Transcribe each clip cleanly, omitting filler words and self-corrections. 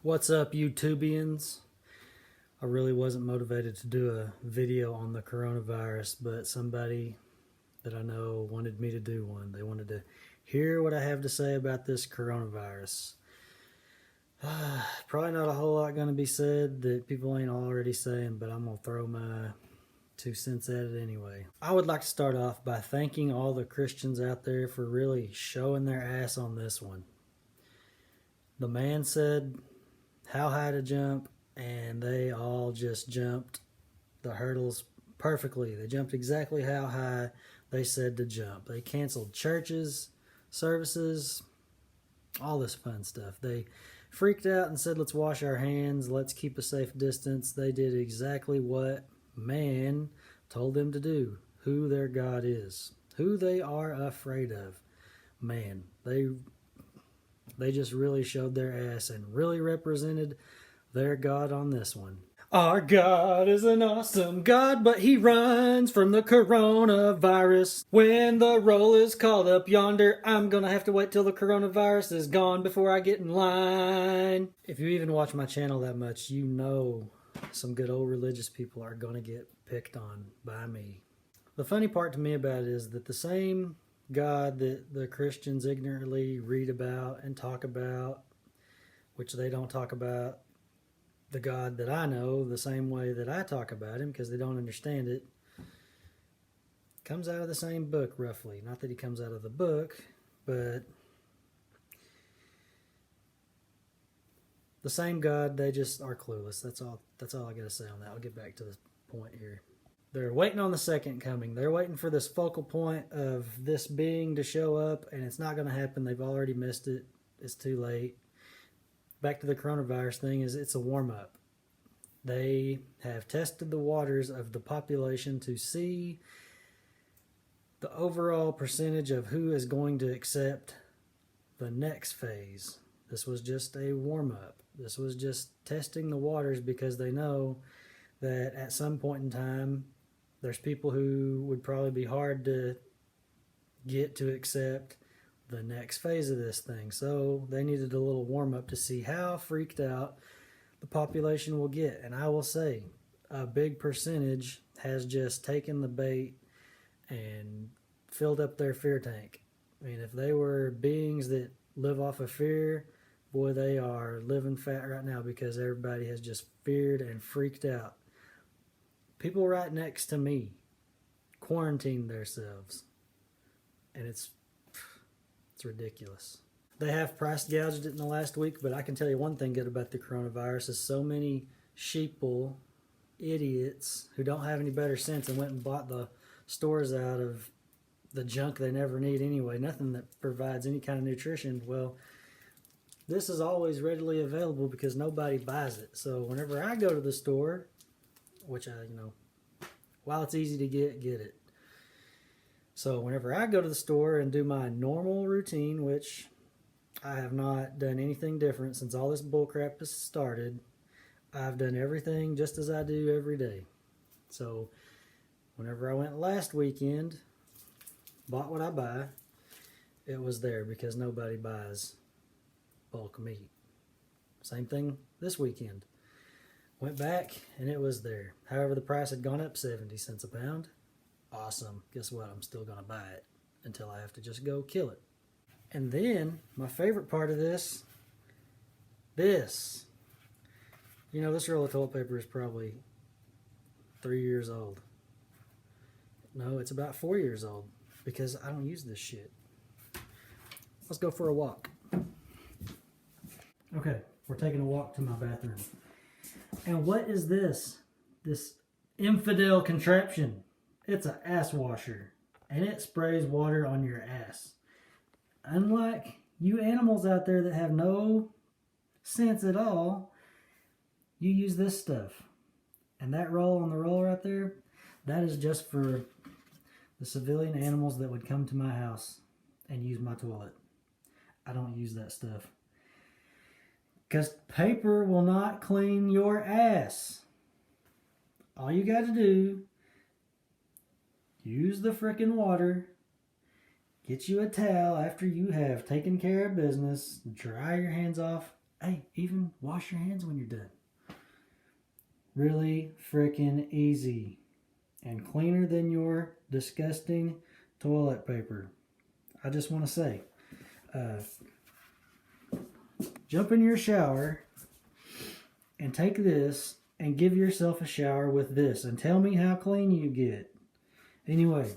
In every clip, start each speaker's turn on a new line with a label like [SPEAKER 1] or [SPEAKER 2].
[SPEAKER 1] What's up, YouTubians? I really wasn't motivated to do a video on the coronavirus, but somebody that I know wanted me to do one. They wanted to hear what I have to say about this coronavirus. Probably not a whole lot going to be said that people ain't already saying, but I'm going to throw my 2 cents at it anyway. I would like to start off by thanking all the Christians out there for really showing their ass on this one. The man said how high to jump, and they all just jumped the hurdles perfectly. They jumped exactly how high they said to jump. They canceled churches, services, all this fun stuff. They freaked out and said, let's wash our hands, let's keep a safe distance. They did exactly what man told them to do, who their God is, who they are afraid of. Man, they just really showed their ass and really represented their God on this one. Our God is an awesome God, but he runs from the coronavirus. When the roll is called up yonder, I'm gonna have to wait till the coronavirus is gone before I get in line. If you even watch my channel that much, you know some good old religious people are gonna get picked on by me. The funny part to me about it is that the same God that the Christians ignorantly read about and talk about, which they don't talk about the God that I know the same way that I talk about him because they don't understand it, comes out of the same book roughly. Not that he comes out of the book, but the same God, they just are clueless. That's all I gotta say on that. I'll get back to the point here. They're waiting on the second coming. They're waiting for this focal point of this being to show up, and it's not going to happen. They've already missed it. It's too late. Back to the coronavirus thing, it's a warm-up. They have tested the waters of the population to see the overall percentage of who is going to accept the next phase. This was just a warm-up. This was just testing the waters because they know that at some point in time, there's people who would probably be hard to get to accept the next phase of this thing. So they needed a little warm-up to see how freaked out the population will get. And I will say, a big percentage has just taken the bait and filled up their fear tank. I mean, if they were beings that live off of fear, boy, they are living fat right now because everybody has just feared and freaked out. People right next to me quarantined themselves, and it's ridiculous. They have price gouged it in the last week, but I can tell you one thing good about the coronavirus is so many sheeple idiots who don't have any better sense and went and bought the stores out of the junk they never need anyway, nothing that provides any kind of nutrition. Well, this is always readily available because nobody buys it. So whenever I go to the store, which while it's easy to get it. So whenever I go to the store and do my normal routine, which I have not done anything different since all this bullcrap has started, I've done everything just as I do every day. So whenever I went last weekend, bought what I buy, it was there because nobody buys bulk meat. Same thing this weekend. Went back, and it was there. However, the price had gone up 70 cents a pound. Awesome. Guess what? I'm still going to buy it until I have to just go kill it. And then, my favorite part of this. This roll of toilet paper is probably 3 years old. No, it's about 4 years old because I don't use this shit. Let's go for a walk. Okay, we're taking a walk to my bathroom. And what is this? This infidel contraption. It's an ass washer. And it sprays water on your ass. Unlike you animals out there that have no sense at all, you use this stuff. And that roll on the roll right there, that is just for the civilian animals that would come to my house and use my toilet. I don't use that stuff. Because paper will not clean your ass. All you got to do, use the frickin' water, get you a towel after you have taken care of business, dry your hands off, Hey, even wash your hands when you're done. Really freaking easy. And cleaner than your disgusting toilet paper. I just want to say, jump in your shower and take this and give yourself a shower with this and tell me how clean you get. Anyway,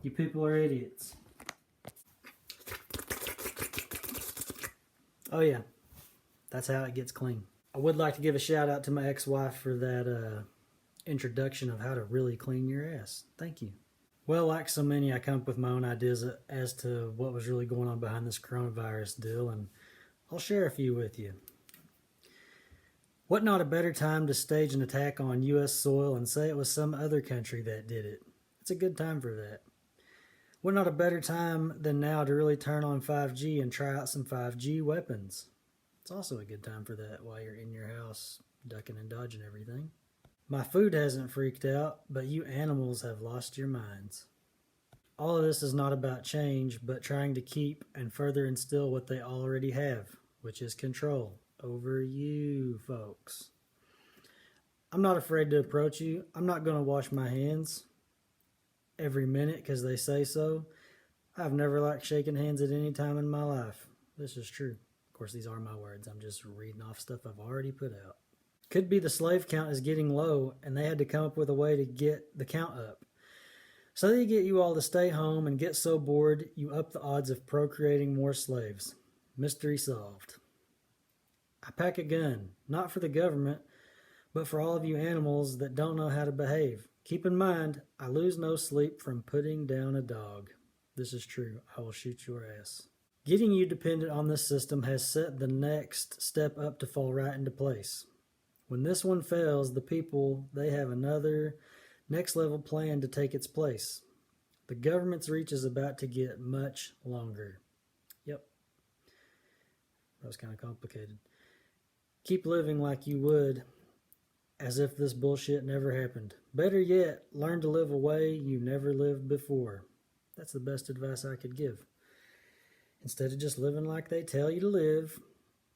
[SPEAKER 1] you people are idiots. Oh yeah, that's how it gets clean. I would like to give a shout out to my ex-wife for that introduction of how to really clean your ass. Thank you. Well, like so many, I come up with my own ideas as to what was really going on behind this coronavirus deal, and I'll share a few with you. What not a better time to stage an attack on U.S. soil and say it was some other country that did it? It's a good time for that. What not a better time than now to really turn on 5G and try out some 5G weapons? It's also a good time for that while you're in your house ducking and dodging everything. My food hasn't freaked out, but you animals have lost your minds. All of this is not about change, but trying to keep and further instill what they already have, which is control over you folks. I'm not afraid to approach you. I'm not going to wash my hands every minute because they say so. I've never liked shaking hands at any time in my life. This is true. Of course, these are my words. I'm just reading off stuff I've already put out. Could be the slave count is getting low and they had to come up with a way to get the count up. So they get you all to stay home and get so bored you up the odds of procreating more slaves. Mystery solved. I pack a gun, not for the government, but for all of you animals that don't know how to behave. Keep in mind, I lose no sleep from putting down a dog. This is true. I will shoot your ass. Getting you dependent on this system has set the next step up to fall right into place. When this one fails, the people, they have another next level plan to take its place. The government's reach is about to get much longer. Yep. That was kind of complicated. Keep living like you would, as if this bullshit never happened. Better yet, learn to live a way you never lived before. That's the best advice I could give. Instead of just living like they tell you to live,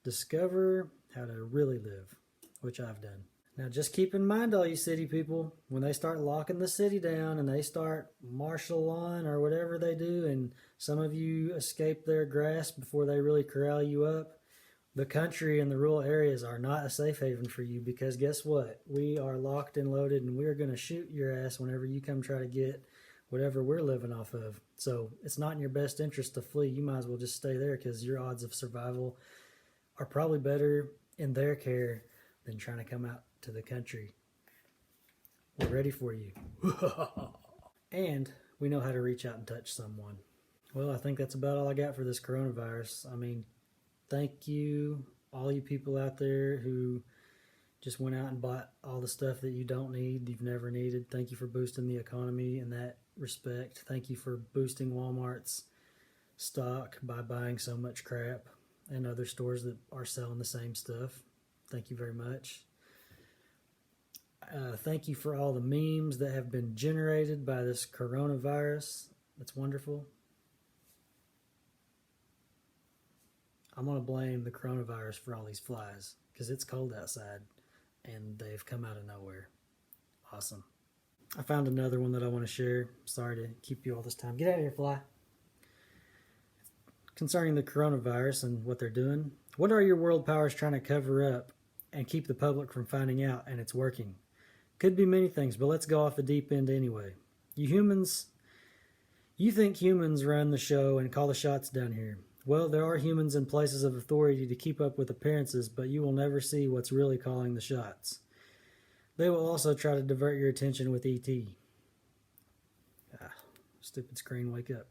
[SPEAKER 1] discover how to really live, which I've done. Now just keep in mind, all you city people, when they start locking the city down and they start martial law or whatever they do, and some of you escape their grasp before they really corral you up, the country and the rural areas are not a safe haven for you, because guess what? We are locked and loaded and we're going to shoot your ass whenever you come try to get whatever we're living off of. So it's not in your best interest to flee. You might as well just stay there because your odds of survival are probably better in their care than trying to come out to the country. We're ready for you. And we know how to reach out and touch someone. Well, I think that's about all I got for this coronavirus. I mean, thank you, all you people out there who just went out and bought all the stuff that you don't need, you've never needed. Thank you for boosting the economy in that respect. Thank you for boosting Walmart's stock by buying so much crap, and other stores that are selling the same stuff. Thank you very much. Thank you for all the memes that have been generated by this coronavirus. That's wonderful. I'm going to blame the coronavirus for all these flies because it's cold outside and they've come out of nowhere. Awesome. I found another one that I want to share. Sorry to keep you all this time. Get out of here, fly. Concerning the coronavirus and what they're doing, what are your world powers trying to cover up and keep the public from finding out, and it's working? Could be many things, but let's go off the deep end anyway. You think humans run the show and call the shots down here. Well, there are humans in places of authority to keep up with appearances, but you will never see what's really calling the shots. They will also try to divert your attention with ET. Stupid screen, wake up.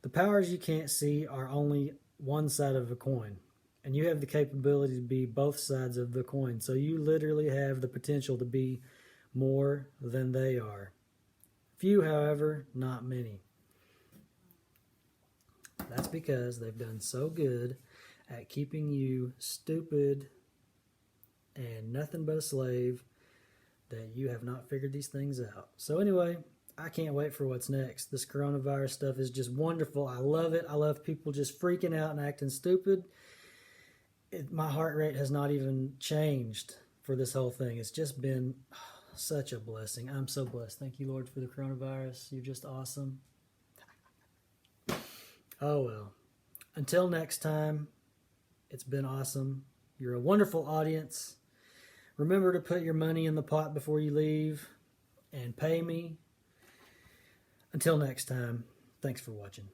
[SPEAKER 1] The powers you can't see are only one side of a coin, and you have the capability to be both sides of the coin, so you literally have the potential to be more than they are. Few, however, not many. That's because they've done so good at keeping you stupid and nothing but a slave that you have not figured these things out. So anyway, I can't wait for what's next. This coronavirus stuff is just wonderful. I love it. I love people just freaking out and acting stupid. my heart rate has not even changed for this whole thing. It's just been such a blessing. I'm so blessed. Thank you, Lord, for the coronavirus. You're just awesome. Oh, well. Until next time, it's been awesome. You're a wonderful audience. Remember to put your money in the pot before you leave and pay me. Until next time, thanks for watching.